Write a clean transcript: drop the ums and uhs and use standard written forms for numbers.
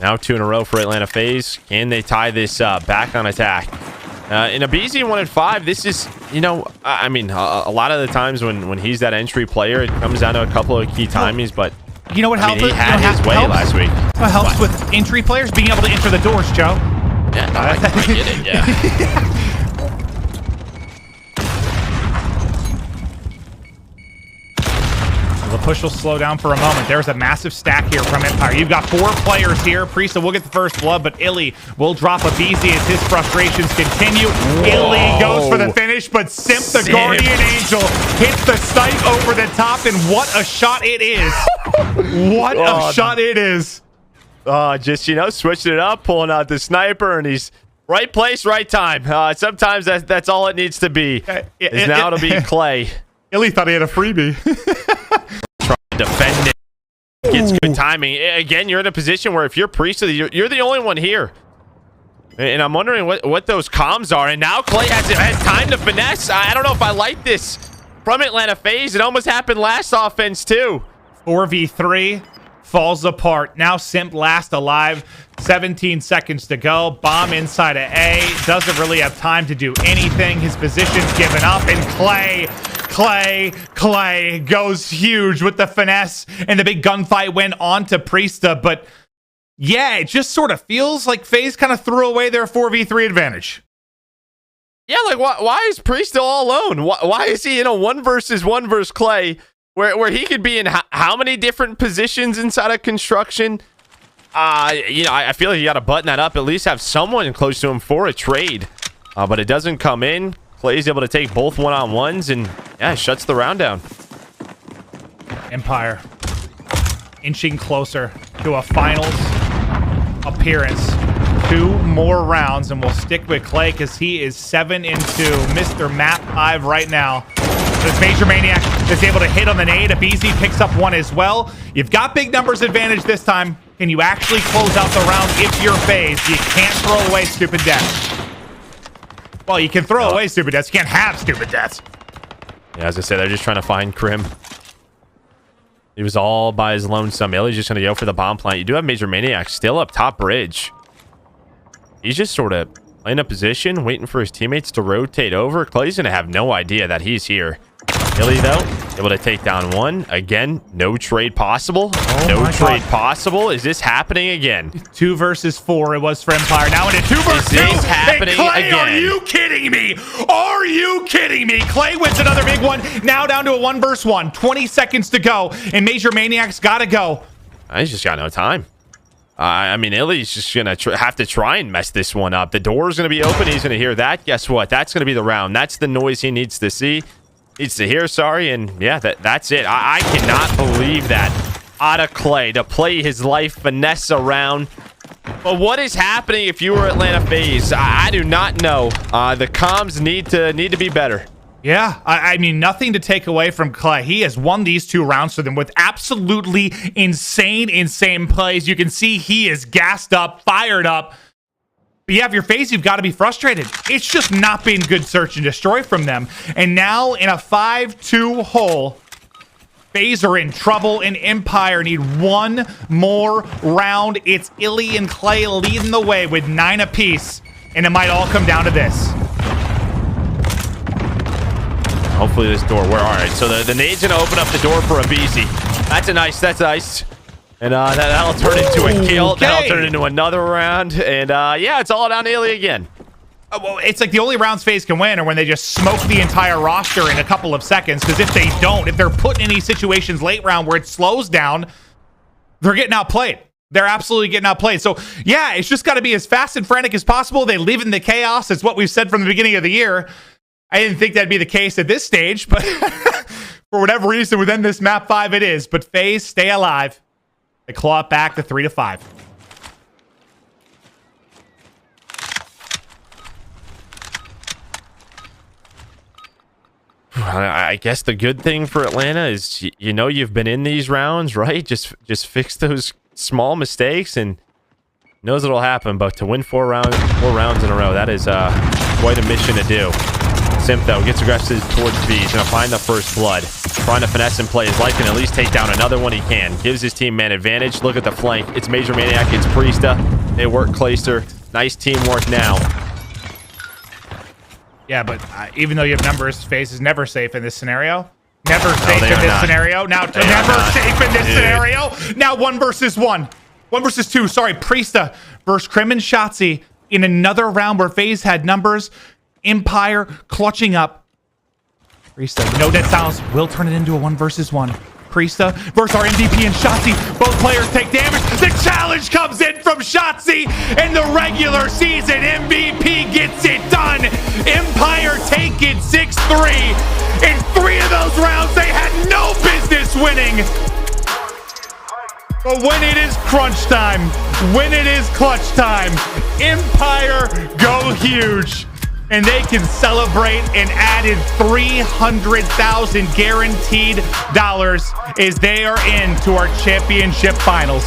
Now 2 in a row for Atlanta FaZe. Can they tie this back on attack? In aBeZy 1-5, this is, you know, I mean, a lot of the times when he's that entry player, it comes down to a couple of key timings, but you know what helps? He had his way last week. What helps with entry players? Being able to enter the doors, Joe. Yeah, no, I get it, yeah. The push will slow down for a moment. There's a massive stack here from Empire. You've got 4 players here. Priestahh will get the first blood, but iLLeY will drop aBeZy as his frustrations continue. iLLeY goes for the finish, but Simp, the Guardian Angel, hits the snipe over the top, and what a shot it is. What a shot it is. Just, you know, switching it up, pulling out the sniper, and he's right place, right time. Sometimes that's all it needs to be. Now it'll be Clay. iLLeY thought he had a freebie. Trying to defend it. Gets good timing. Again, you're in a position where if you're Priestahh, you're the only one here. And I'm wondering what those comms are. And now Clay has time to finesse. I don't know if I like this from Atlanta FaZe. It almost happened last offense, too. 4v3 falls apart. Now Simp last alive. 17 seconds to go. Bomb inside of A. Doesn't really have time to do anything. His position's given up. And Clay goes huge with the finesse. And the big gunfight went on to Priestahh. But yeah, it just sort of feels like FaZe kind of threw away their 4v3 advantage. Yeah, like why is Priestahh all alone? Why is he in a 1 versus 1 versus Clay where he could be in how many different positions inside of construction? You know, I feel like you got to button that up. At least have someone close to him for a trade. But it doesn't come in. Clay's able to take both one-on-ones and, yeah, shuts the round down. Empire inching closer to a finals appearance. 2 more rounds, and we'll stick with Clay because he is 7-2. Mr. Map 5 right now. This MajorManiak is able to hit on the nade. aBeZy picks up 1 as well. You've got big numbers advantage this time. Can you actually close out the round if you're FaZe? You can't throw away stupid deaths. Well, you can throw away stupid deaths. You can't have stupid deaths. Yeah, as I said, they're just trying to find Crim. He was all by his lonesome. iLLeY's just going to go for the bomb plant. You do have MajorManiak still up top bridge. He's just sort of playing a position, waiting for his teammates to rotate over. Clay's going to have no idea that he's here. iLLeY, though, able to take down 1. Again, no trade possible. No trade possible. Is this happening again? 2 versus 4 it was for Empire. Now into 2 versus 2. Is this happening Clay, again? are you kidding me? Are you kidding me? Clay wins another big one. Now down to a 1 versus 1. 20 seconds to go, and MajorManiak's got to go. He's just got no time. I mean, iLLeY's just going to have to try and mess this one up. The door's going to be open. He's going to hear that. Guess what? That's going to be the round. That's the noise he needs to see. Needs to hear, sorry. And yeah, that's it. I cannot believe that out of Clay to play his life, finesse around. But what is happening if you were Atlanta FaZe? I do not know. The comms need to be better. Yeah, I mean, nothing to take away from Clay. He has won these 2 rounds for them with absolutely insane plays. You can see he is gassed up, fired up. But yeah, if you're FaZe, you've got to be frustrated. It's just not been good search and destroy from them. And now in a 5-2 hole, FaZe are in trouble, and Empire need 1 more round. It's iLLeY and Clay leading the way with 9 apiece, and it might all come down to this. Hopefully this door. All right, so the nade's gonna open up the door for aBeZy. That's nice. And that'll turn into a kill. Okay. That'll turn into another round. And yeah, it's all down to iLLeY again. Well, it's like the only rounds FaZe can win are when they just smoke the entire roster in a couple of seconds. Because if they don't, if they're put in these situations late round where it slows down, they're getting outplayed. They're absolutely getting outplayed. So yeah, it's just got to be as fast and frantic as possible. They live in the chaos. It's what we've said from the beginning of the year. I didn't think that'd be the case at this stage, but for whatever reason within this map 5 it is. But FaZe stay alive. They claw it back to 3-5. I guess the good thing for Atlanta is, you know, you've been in these rounds, right? Just fix those small mistakes and knows it'll happen. But to win 4 rounds in a row, that is quite a mission to do. Simp, though, gets aggressive towards B. He's going to find the first blood. Trying to finesse and play his life and at least take down another one he can. Gives his team man advantage. Look at the flank. It's MajorManiak. It's Priestahh. They work Clayster. Nice teamwork now. Yeah, but even though you have numbers, FaZe is never safe in this scenario. Never safe in this scenario. Now, never safe in this scenario. Now, 1 versus 1. 1 versus 2. Sorry, Priestahh versus Crim and Shotzzy in another round where FaZe had numbers. Empire clutching up. Priestahh, no dead silence, will turn it into a 1 versus 1. Priestahh versus our MVP and Shotzzy. Both players take damage. The challenge comes in from Shotzzy, and the regular season MVP gets it done. Empire take it 6-3. In 3 of those rounds, they had no business winning. But when it is crunch time, when it is clutch time, Empire go huge. And they can celebrate an added $300,000 guaranteed dollars as they are into our championship finals.